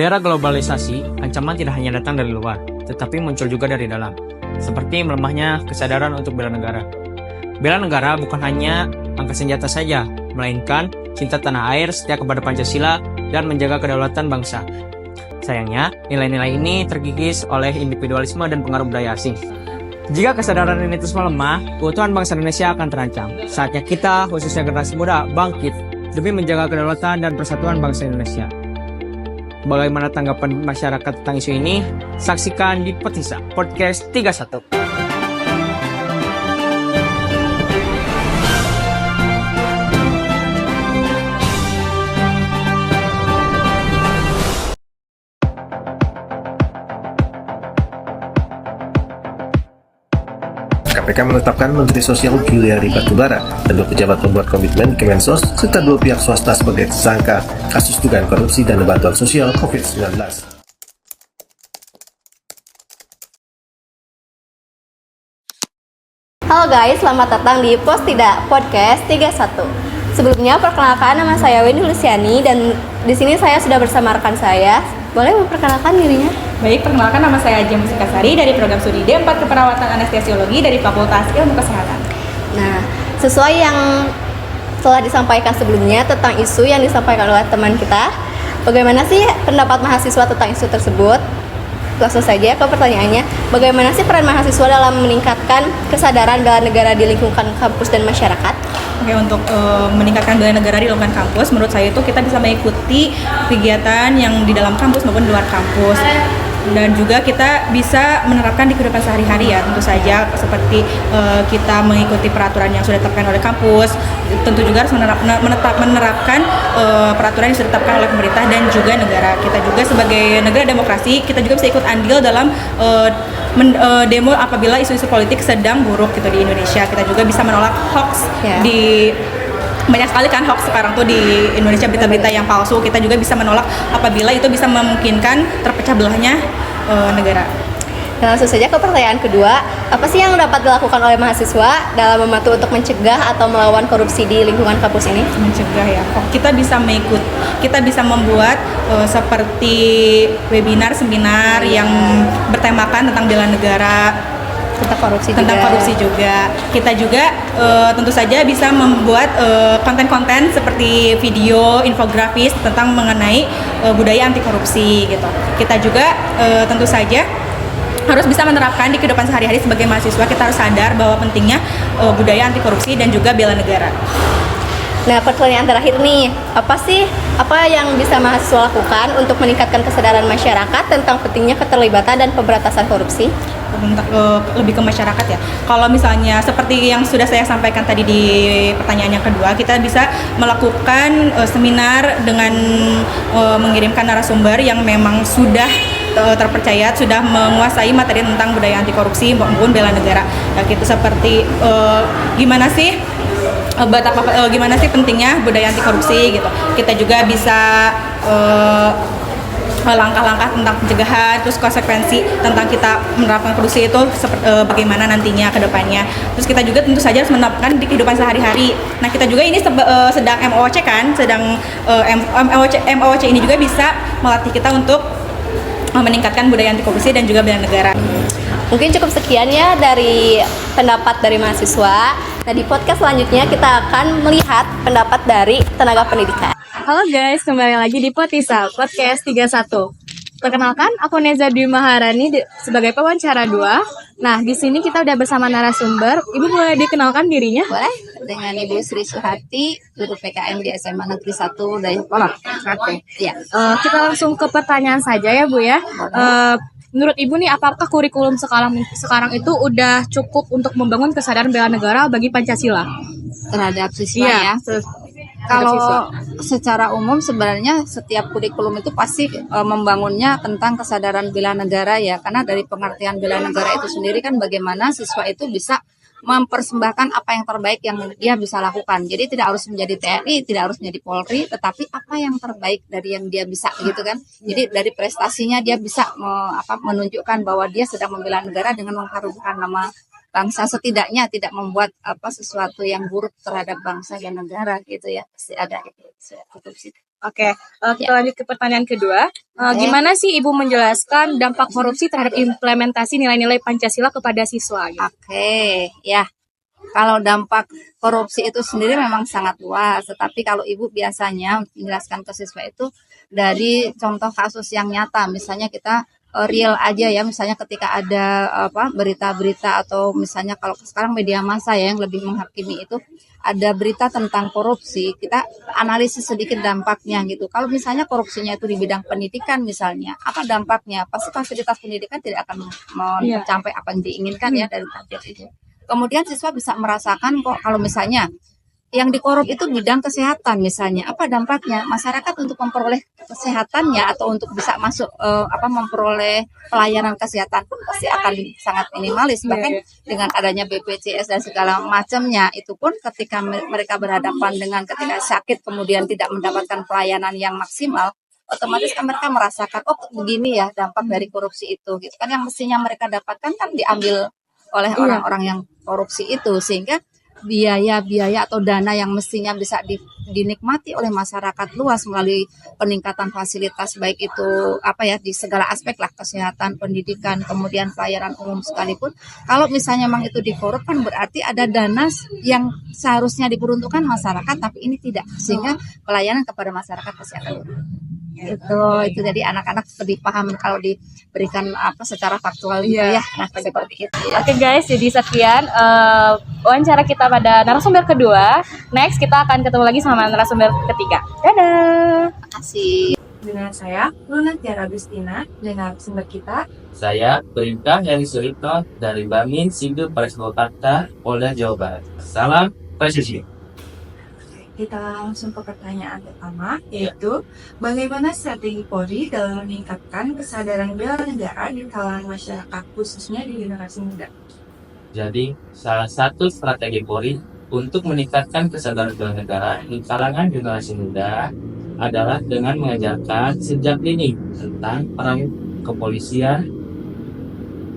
era globalisasi, ancaman tidak hanya datang dari luar, tetapi muncul juga dari dalam, seperti melemahnya kesadaran untuk bela negara. Bela negara bukan hanya angkat senjata saja, melainkan cinta tanah air, setia kepada Pancasila, dan menjaga kedaulatan bangsa. Sayangnya, nilai-nilai ini terkikis oleh individualisme dan pengaruh budaya asing. Jika kesadaran ini terus melemah, keutuhan bangsa Indonesia akan terancam. Saatnya kita, khususnya generasi muda, bangkit demi menjaga kedaulatan dan persatuan bangsa Indonesia. Bagaimana tanggapan masyarakat tentang isu ini? Saksikan di Potisa Podcast 31. KPK menetapkan Menteri Sosial Juliari Batubara dan 2 pejabat pembuat komitmen di Kemensos serta 2 pihak swasta sebagai tersangka kasus dugaan korupsi dana bantuan sosial COVID-19. Halo guys, selamat datang di Pos Tidak Podcast 31. Sebelumnya perkenalkan, nama saya Wendy Luciani dan di sini saya sudah bersama rekan saya. Boleh memperkenalkan dirinya? Baik, perkenalkan nama saya Ajeng Musikasari dari program studi D4 Keperawatan Anestesiologi dari Fakultas Ilmu Kesehatan. Nah, sesuai yang telah disampaikan sebelumnya tentang isu yang disampaikan oleh teman kita, bagaimana sih pendapat mahasiswa tentang isu tersebut? Langsung saja ke pertanyaannya, bagaimana sih peran mahasiswa dalam meningkatkan kesadaran bela negara di lingkungan kampus dan masyarakat? Oke, untuk meningkatkan bela negara di lingkungan kampus, menurut saya itu kita bisa mengikuti kegiatan yang di dalam kampus maupun di luar kampus. Dan juga kita bisa menerapkan di kehidupan sehari-hari ya, tentu saja seperti kita mengikuti peraturan yang sudah ditetapkan oleh kampus, tentu juga harus menerapkan peraturan yang sudah ditetapkan oleh pemerintah dan juga negara. Kita juga sebagai negara demokrasi, kita juga bisa ikut andil dalam demo apabila isu-isu politik sedang buruk gitu di Indonesia. Kita juga bisa menolak hoax di banyak sekali kan hoax sekarang tuh di Indonesia, berita-berita yang palsu. Kita juga bisa menolak apabila itu bisa memungkinkan terpecah belahnya negara. Nah, langsung saja ke pertanyaan kedua, apa sih yang dapat dilakukan oleh mahasiswa dalam membantu untuk mencegah atau melawan korupsi di lingkungan kampus ini? Mencegah ya, kita bisa membuat seperti webinar, seminar yang bertemakan tentang bela negara, tentang korupsi juga. Kita juga tentu saja bisa membuat konten-konten seperti video, infografis tentang mengenai budaya anti korupsi gitu. Kita juga tentu saja harus bisa menerapkan di kehidupan sehari-hari sebagai mahasiswa. Kita harus sadar bahwa pentingnya budaya anti korupsi dan juga bela negara. Nah, pertanyaan terakhir nih, apa yang bisa mahasiswa lakukan untuk meningkatkan kesadaran masyarakat tentang pentingnya keterlibatan dan pemberantasan korupsi? Lebih ke masyarakat ya. Kalau misalnya seperti yang sudah saya sampaikan tadi di pertanyaan yang kedua, kita bisa melakukan seminar dengan mengirimkan narasumber yang memang sudah terpercaya, sudah menguasai materi tentang budaya anti korupsi maupun bela negara. Ya, gitu seperti gimana sih pentingnya budaya anti korupsi gitu. Kita juga bisa langkah-langkah tentang pencegahan, terus konsekuensi tentang kita menerapkan korupsi itu bagaimana nantinya ke depannya. Terus kita juga tentu saja harus menerapkan di kehidupan sehari-hari. Nah, kita juga ini sedang MOOC kan, MOOC ini juga bisa melatih kita untuk meningkatkan budaya anti korupsi dan juga bela negara. Mungkin cukup sekian ya dari pendapat dari mahasiswa. Nah, di podcast selanjutnya kita akan melihat pendapat dari tenaga pendidikan. Halo guys, kembali lagi di Potisa Podcast 31. Perkenalkan, aku Neza Dwi Maharani sebagai pewawancara 2. Nah, di sini kita udah bersama narasumber. Ibu boleh dikenalkan dirinya? Boleh, dengan Ibu Sri Suhati, guru PKN di SMA Negeri 1 dari Polok. Ya. Kita langsung ke pertanyaan saja ya Bu ya. Menurut Ibu nih, apakah kurikulum sekarang itu udah cukup untuk membangun kesadaran bela negara bagi Pancasila? Terhadap siswa ya. Kalau secara umum sebenarnya setiap kurikulum itu pasti membangunnya tentang kesadaran bela negara ya, karena dari pengertian bela negara itu sendiri kan bagaimana siswa itu bisa mempersembahkan apa yang terbaik yang dia bisa lakukan. Jadi tidak harus menjadi TNI, tidak harus menjadi Polri, tetapi apa yang terbaik dari yang dia bisa gitu kan. Jadi dari prestasinya dia bisa menunjukkan bahwa dia sedang membela negara dengan mengharumkan nama bangsa, setidaknya tidak membuat sesuatu yang buruk terhadap bangsa dan negara gitu ya. Pasti ada itu. Oke, kita lanjut ke pertanyaan kedua. Gimana sih Ibu menjelaskan dampak korupsi terhadap implementasi nilai-nilai Pancasila kepada siswa? Gitu? Oke, ya. Kalau dampak korupsi itu sendiri memang sangat luas, tetapi kalau Ibu biasanya menjelaskan ke siswa itu dari contoh kasus yang nyata, misalnya kita real aja ya, misalnya ketika ada berita-berita atau misalnya kalau sekarang media massa ya yang lebih menghakimi itu ada berita tentang korupsi, kita analisis sedikit dampaknya gitu. Kalau misalnya korupsinya itu di bidang pendidikan misalnya, apa dampaknya? Pasti fasilitas pendidikan tidak akan mencapai apa yang diinginkan ya dari target itu. Kemudian siswa bisa merasakan kok kalau misalnya yang dikorup itu bidang kesehatan misalnya, apa dampaknya? Masyarakat untuk memperoleh kesehatannya atau untuk bisa masuk memperoleh pelayanan kesehatan pun pasti akan sangat minimalis. Bahkan dengan adanya BPJS dan segala macamnya itu pun ketika mereka berhadapan dengan ketika sakit kemudian tidak mendapatkan pelayanan yang maksimal, otomatis kan mereka merasakan oh begini ya dampak dari korupsi itu gitu kan, yang mestinya mereka dapatkan kan diambil oleh orang-orang yang korupsi itu, sehingga biaya-biaya atau dana yang mestinya bisa dinikmati oleh masyarakat luas melalui peningkatan fasilitas baik itu di segala aspek lah, kesehatan, pendidikan, kemudian pelayanan umum sekalipun, kalau misalnya memang itu dikorup kan berarti ada dana yang seharusnya diperuntukkan masyarakat tapi ini tidak, sehingga pelayanan kepada masyarakat pasti akan turun. Itu jadi anak-anak lebih paham kalau diberikan secara faktual gitu ya. Nah, seperti itu ya. Oke guys, jadi sekian wawancara kita pada narasumber kedua. Next kita akan ketemu lagi sama narasumber ketiga. Dadah. Terima kasih. Dengan saya, Luna Tiara Agustina, dan narasumber kita. Saya Perintah Heri Suripto dari Bamin Sindu Preskolkata, Polda Jawa Barat. Salam presisi. Kita langsung ke pertanyaan pertama, yaitu bagaimana strategi Polri dalam meningkatkan kesadaran bela negara di kalangan masyarakat, khususnya di generasi muda? Jadi, salah satu strategi Polri untuk meningkatkan kesadaran bela negara di kalangan generasi muda adalah dengan mengajarkan sejak dini tentang peran kepolisian.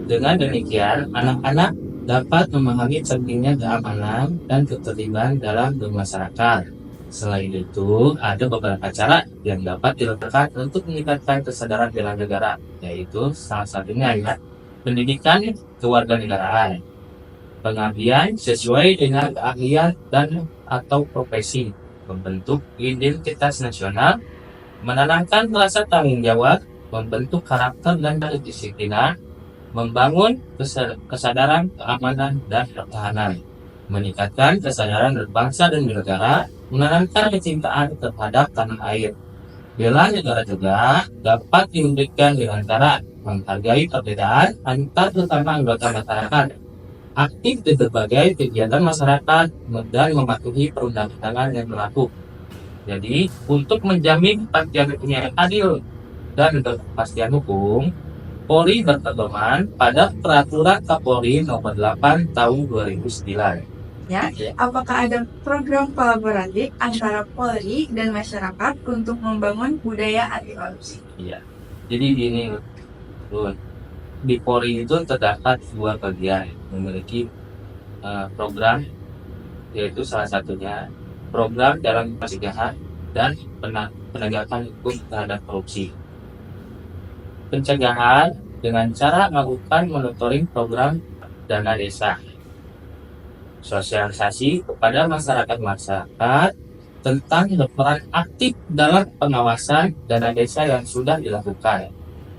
Dengan demikian, anak-anak dapat memahami pentingnya keamanan dan ketertiban dalam bermasyarakat. Selain itu, ada beberapa cara yang dapat dilakukan untuk meningkatkan kesadaran bela negara, yaitu salah satunya adalah pendidikan kewarganegaraan, pengabdian sesuai dengan keahlian dan atau profesi, membentuk identitas nasional, menanamkan rasa tanggung jawab, membentuk karakter dan kedisiplinan, membangun kesadaran keamanan dan pertahanan, meningkatkan kesadaran berbangsa dan bernegara, menanamkan kecintaan terhadap tanah air. Bela negara juga dapat diwujudkan dengan cara menghargai perbedaan antar terutama anggota masyarakat, aktif di berbagai kegiatan masyarakat, dan mematuhi perundang-undangan yang berlaku. Jadi, untuk menjamin kepastian hukum yang adil dan kepastian hukum, Polri berpedoman pada Peraturan Kapolri Nomor 8 Tahun 2009. Ya, apakah ada program kolaboratif antara Polri dan masyarakat untuk membangun budaya anti korupsi? Iya. Jadi gini, di Polri itu terdapat dua bagian memiliki program, yaitu salah satunya program dalam pencegahan dan penegakan hukum terhadap korupsi. Pencegahan dengan cara melakukan monitoring program dana desa, sosialisasi kepada masyarakat tentang berperan aktif dalam pengawasan dana desa yang sudah dilakukan.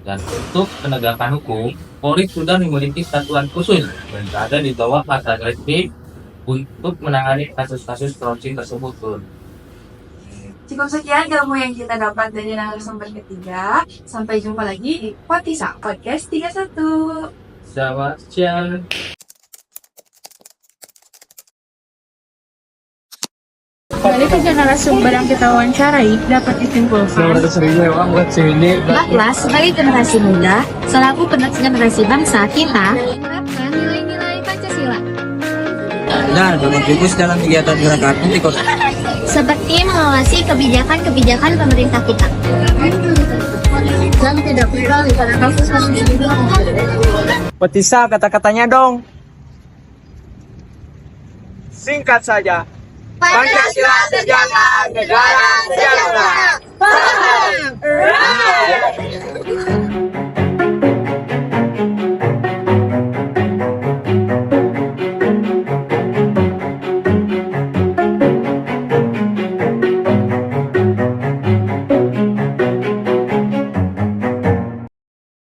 Dan untuk penegakan hukum, Polri sudah memiliki satuan khusus yang ada di bawah Patreskrim untuk menangani kasus-kasus korupsi tersebut. Cukup sekian ilmu yang kita dapat dari narasumber ketiga. Sampai jumpa lagi di Potisa Podcast 31. Selamat siang. Dari tiga narasumber yang kita wawancarai dapat disimpulkan bahwa sebagai generasi muda, selaku penerus generasi bangsa, kita menerapkan nilai-nilai Pancasila dan berkontribusi dalam kegiatan gerakan anti korupsi seperti mengawasi kebijakan-kebijakan pemerintah kita dan tidak berperan pada kasus-kasus ini. Petisa kata-katanya dong. Singkat saja, Pancasila terjaga, negara sejahtera. Paham?